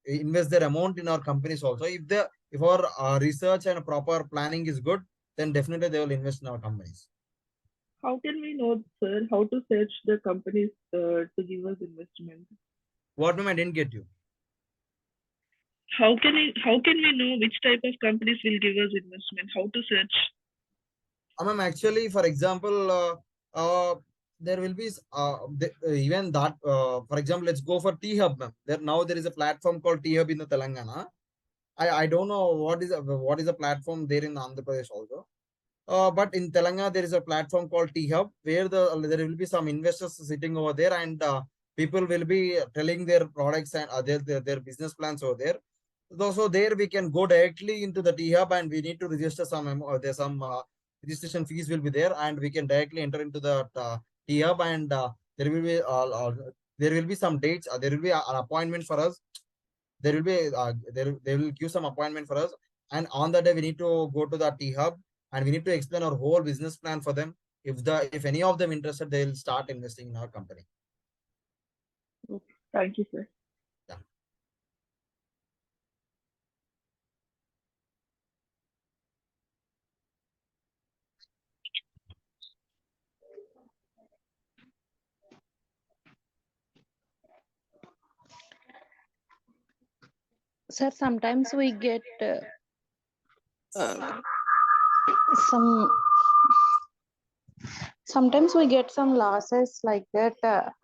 invest their amount in our companies also. If our research and proper planning is good, then definitely they will invest in our companies. How can we know, sir, how to search the companies to give us investment? What, ma'am? I didn't get you. How can we know which type of companies will give us investment? How to search? Ma'am, actually, for example, there will be even that. For example, let's go for T-Hub, ma'am. There is a platform called T-Hub in the Telangana. I don't know what is a platform there in Andhra Pradesh also. But in Telangana, there is a platform called T-Hub where there will be some investors sitting over there, and people will be telling their products and their business plans over there. So there we can go directly into the T-Hub, and we need to register there's some registration fees will be there, and we can directly enter into the T-Hub, and there will be some dates. There will be an appointment for us. There will be they will give some appointment for us, and on that day we need to go to the T-Hub, and we need to explain our whole business plan for them. If any of them interested, they will start investing in our company. Okay. Thank you, sir. Yeah. Sir, sometimes we get some some losses like that.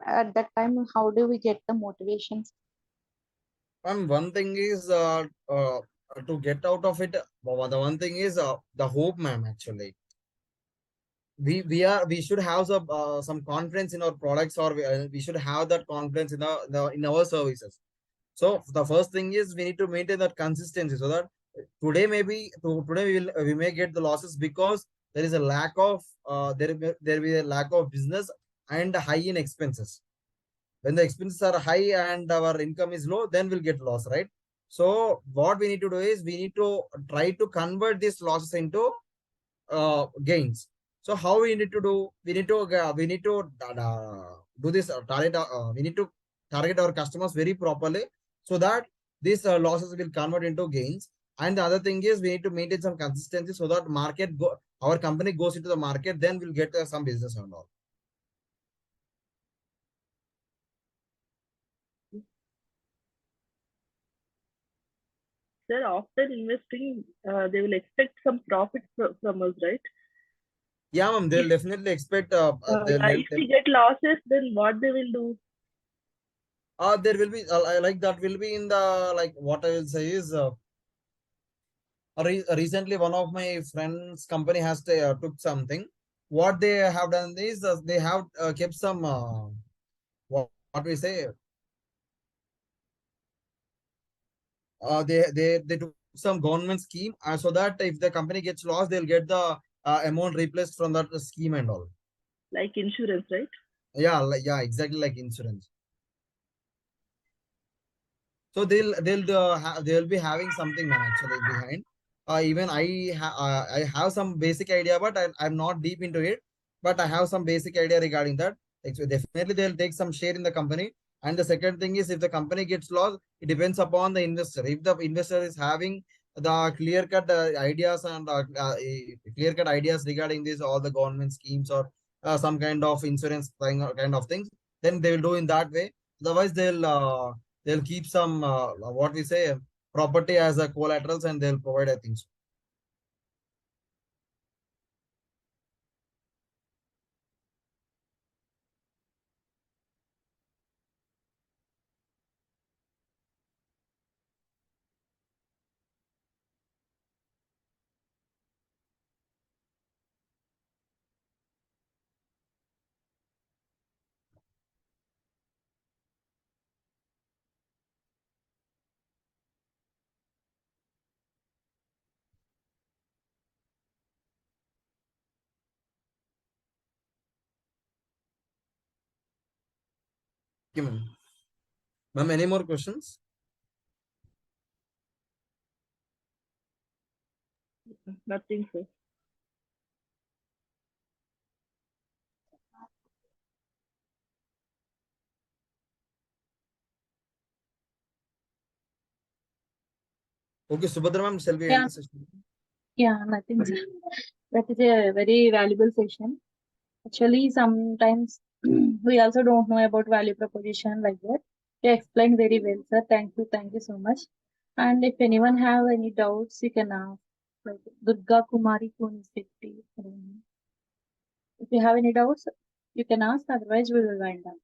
At that time, how do we get the motivation? And one thing is to get out of it. The one thing is the hope, ma'am. Actually, we should have some confidence in our products, or we should have that confidence in our services. So the first thing is we need to maintain that consistency, so that today we may get the losses because there is a lack of there will be a lack of business and high in expenses. When the expenses are high and our income is low, then we'll get loss, right? So what we need to do is we need to try to convert these losses into gains. So how we need to do? We need to do this target. We need to target our customers very properly, so that these losses will convert into gains. And the other thing is we need to maintain some consistency, so that our company goes into the market, then we'll get some business and all. Sir, after investing, they will expect some profit from us, right? Yeah, ma'am. They'll definitely expect. If we get losses, then what they will do? There will be like that will be in the like what I will say is recently one of my friends company has took something. What they have done is they have kept some what we say they took some government scheme so that if the company gets lost they'll get the amount replaced from that scheme and all. Like insurance, right? Yeah, yeah, exactly like insurance. So they'll be having something, man, actually behind. Even I have some basic idea, but I'm not deep into it. But I have some basic idea regarding that. Definitely they'll take some share in the company. And the second thing is if the company gets lost, it depends upon the investor. If the investor is having the clear-cut ideas and clear-cut ideas regarding this, all the government schemes or some kind of insurance kind of things, then they will do in that way. Otherwise, they'll keep some what we say property as a collaterals and they'll provide, I think so. Okay, ma'am. Ma'am, any more questions? Nothing, sir. Okay, Subhadra ma'am, shall we Yeah. end the session? Yeah, nothing, sir. That is a very valuable session. Actually, sometimes we also don't know about value proposition like that. You explained very well, sir. Thank you so much. And if anyone have any doubts, you can ask. Like Durga Kumari Kunis 50. I don't know. If you have any doubts, you can ask. Otherwise, we will wind up.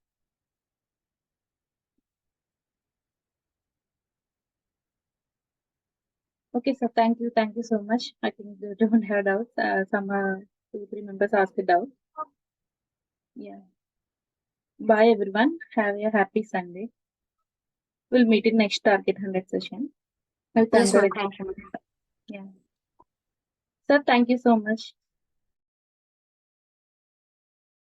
Okay, sir. Thank you so much. I think they don't have doubts. Some 2-3 members asked a doubt. Yeah. Bye, everyone. Have a happy Sunday. We'll meet in next Target 100 session. With Yes, another ma'am. Thank you. Yeah. Sir, thank you so much.